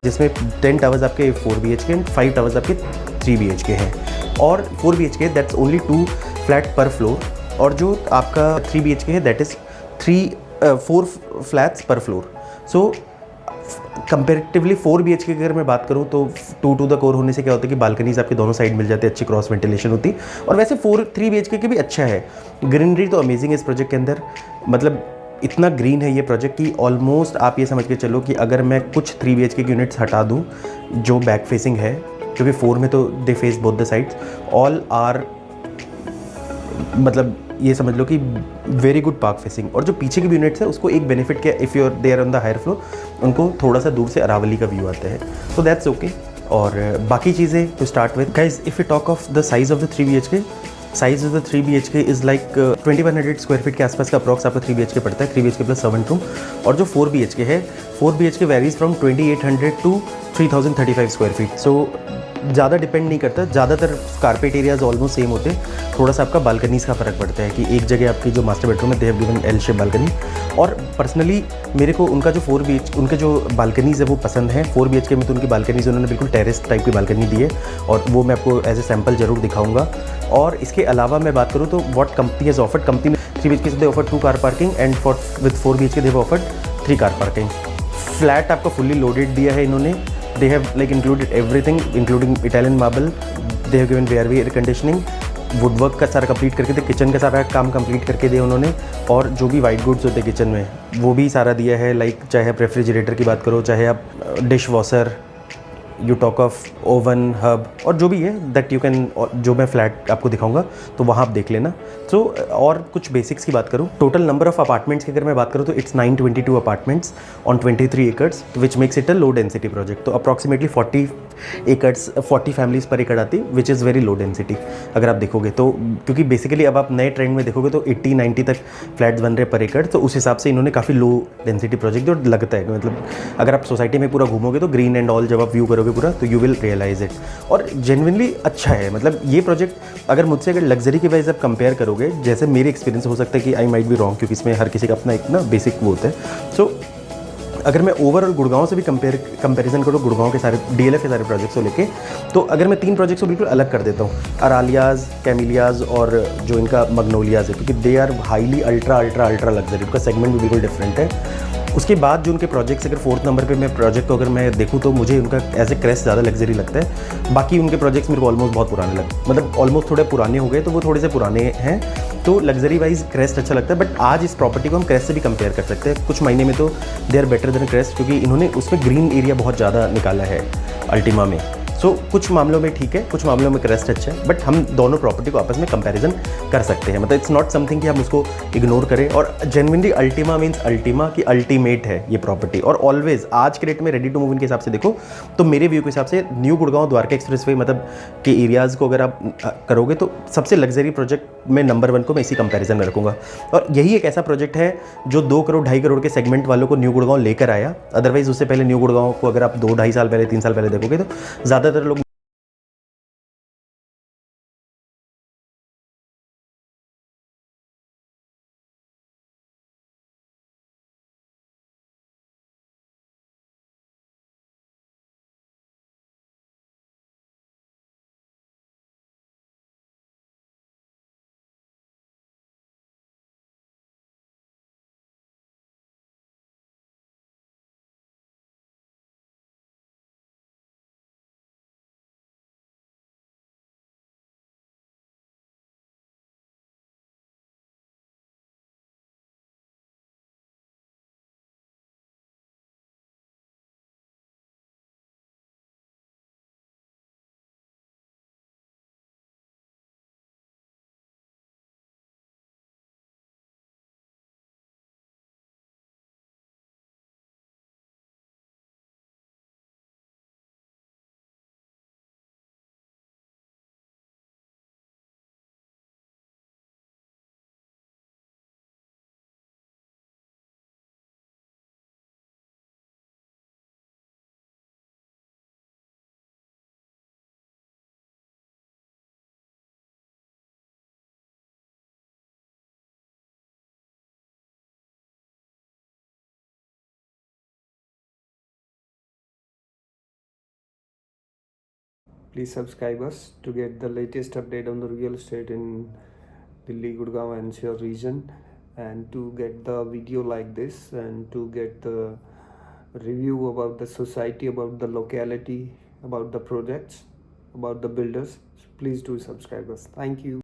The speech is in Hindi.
जिसमें 10 टावर्स आपके 4 BHK एंड 5 टावर्स आपके 3 BHK हैं। और 4 BHK दैट्स ओनली 2 फ्लैट पर फ्लोर, और जो आपका 3 BHK है दैट इज़ 4 फ्लैट्स पर फ्लोर। सो कंपेरेटिवली 4 BHK की अगर मैं बात करूँ तो 2 टू द कोर होने से क्या होता है कि बालकनीज आपके दोनों साइड मिल जाते हैं, अच्छी क्रॉस वेंटिलेशन होती। और वैसे 3 BHK के भी अच्छा है, ग्रीनरी तो अमेजिंग है इस प्रोजेक्ट के अंदर। मतलब इतना ग्रीन है ये प्रोजेक्ट कि ऑलमोस्ट आप ये समझ के चलो कि अगर मैं कुछ 3 BHK की यूनिट्स हटा दूँ जो बैक फेसिंग है, क्योंकि 4 में तो they face both the sides, all are मतलब ये समझ लो कि वेरी गुड पार्क फेसिंग। और जो पीछे की भी यूनिट्स है उसको एक बेनिफिट क्या, if you are there on the higher floor, उनको थोड़ा सा दूर से अरावली का व्यू आता है, सो दैट्स ओके। और बाकी चीज़ें to start with guys, if you talk of the size of the 3 BHK, size of the 3 BHK is like 2100 square feet के आसपास का अप्रॉक्स आपका 3 BHK पड़ता है, 3 BHK प्लस सर्वेंट रूम। और जो 4 BHK है, 4 BHK varies from 2800 to 3035 square feet. So ज़्यादा डिपेंड नहीं करता, ज़्यादातर कारपेट एरियाज ऑलमोस्ट सेम होते हैं, थोड़ा सा आपका बालकनीज़ का फ़र्क पड़ता है कि एक जगह आपकी जो मास्टर बेडरूम है they have given L shape balcony. और पर्सनली मेरे को उनका जो 4 BHK उनके जो बालकनीज़ है वो पसंद है। 4 BHK में तो उनकी बालकनीज़ उन्होंने बिल्कुल टेरेस टाइप की बालकनी दी है, और वो मैं आपको एज ए सैम्पल जरूर दिखाऊंगा। और इसके अलावा मैं बात करूँ तो what company has offered, company ने 3 BHK से they offered 2 car parking and with 4 BHK they have offered 3 car parking. Flat आपको फुल्ली लोडेड दिया है इन्होंने, they have like included everything including Italian marble, they have given VRV air conditioning, woodwork का सारा कंप्लीट करके दे, किचन का सारा काम कंप्लीट करके दिया उन्होंने। और जो भी वाइट गुड्स होते हैं किचन में वो भी सारा दिया है, लाइक चाहे आप रेफ्रिजरेटर की बात करो, चाहे आप dish washer, you talk of oven hub, और जो भी है दैट यू कैन, जो मैं फ्लैट आपको दिखाऊंगा तो वहाँ आप देख लेना। सो और कुछ बेसिक्स की बात करूँ, टोटल नंबर ऑफ अपार्टमेंट्स की अगर मैं बात करूँ तो it's 922 apartments on 23 acres, which makes it a low density project. तो अप्रॉक्सीमेटली 40 एकर्स, 40 फैमिलीज़ पर एकड़ आती, which is very low density अगर आप देखोगे तो। क्योंकि बेसिकली अब आप नए ट्रेंड में देखोगे तो 80-90 तक फ्लैट्स बन रहे पर एकड़, तो उस हिसाब से इन्होंने काफ़ी लो डेंसिटी प्रोजेक्ट जो लगता है, मतलब अगर आप सोसाइटी में पूरा घूमोगे तो ग्रीन एंड ऑल जब आप व्यू करोगे पूरा तो यू विल रियलाइज इट। और जेन्युइनली अच्छा है, मतलब ये प्रोजेक्ट अगर मुझसे अगर लग्जरी की वाइज आप कंपेयर करोगे, जैसे मेरे एक्सपीरियंस हो सकता है कि आई माइट बी रॉन्ग, क्योंकि इसमें हर किसी का अपना एक ना बेसिक वो होता है। सो अगर मैं ओवरऑल गुड़गांव से भी कंपैरिजन करूँ, गुड़गांव के सारे DLF के सारे प्रोजेक्ट्स को लेके, तो अगर मैं 3 प्रोजेक्ट्स को बिल्कुल अलग कर देता हूँ, अरालियाज़, कैमिलियाज़ और जो इनका मग्नोलियाज़ है, क्योंकि they are highly ultra ultra ultra luxury, उनका सेगमेंट भी बिल्कुल डिफरेंट है। उसके बाद जो उनके प्रोजेक्ट्स, अगर 4th नंबर पे मैं प्रोजेक्ट को अगर मैं देखूँ तो मुझे उनका एज ए क्रेस्ट ज़्यादा लग्जरी लगता है। बाकी उनके प्रोजेक्ट्स मेरे को ऑलमोस्ट बहुत पुराने लगते, मतलब ऑलमोस्ट थोड़े पुराने हो गए, तो वो थोड़े से पुराने हैं, तो लग्जरी वाइज क्रेस्ट अच्छा लगता है। बट आज इस प्रॉपर्टी को हम क्रेस्ट से भी कंपेयर कर सकते हैं, कुछ महीने में तो they are better than Crest, क्योंकि इन्होंने उसमें ग्रीन एरिया बहुत ज़्यादा निकाला है अल्टीमा में। सो कुछ मामलों में ठीक है, कुछ मामलों में क्रेस्ट अच्छा है, बट हम दोनों प्रॉपर्टी को आपस में कंपैरिजन कर सकते हैं। मतलब इट्स नॉट समथिंग कि हम उसको इग्नोर करें। और जेन्युइनली अल्टीमा मीन्स अल्टीमा की अल्टीमेट है ये प्रॉपर्टी। और ऑलवेज आज के रेट में रेडी टू मूव इन के हिसाब से देखो तो मेरे व्यू के हिसाब से न्यू गुड़गांव द्वारका एक्सप्रेसवे मतलब के एरियाज़ को अगर आप करोगे तो सबसे लग्जरी प्रोजेक्ट में नंबर 1 को मैं इसी कंपैरिजन में रखूँगा। और यही एक ऐसा प्रोजेक्ट है जो 2 करोड़ 2.5 करोड़ के सेगमेंट वालों को न्यू गुड़गांव लेकर आया। अदरवाइज उससे पहले न्यू गुड़गांव को अगर आप 2-2.5 साल पहले, 3 साल पहले देखोगे तो ज़्यादातर लोग Please subscribe us to get the latest update on the real estate in Delhi, Gurgaon NCR region, and to get the video like this, and to get the review about the society, about the locality, about the projects, about the builders. So please do subscribe us. Thank you.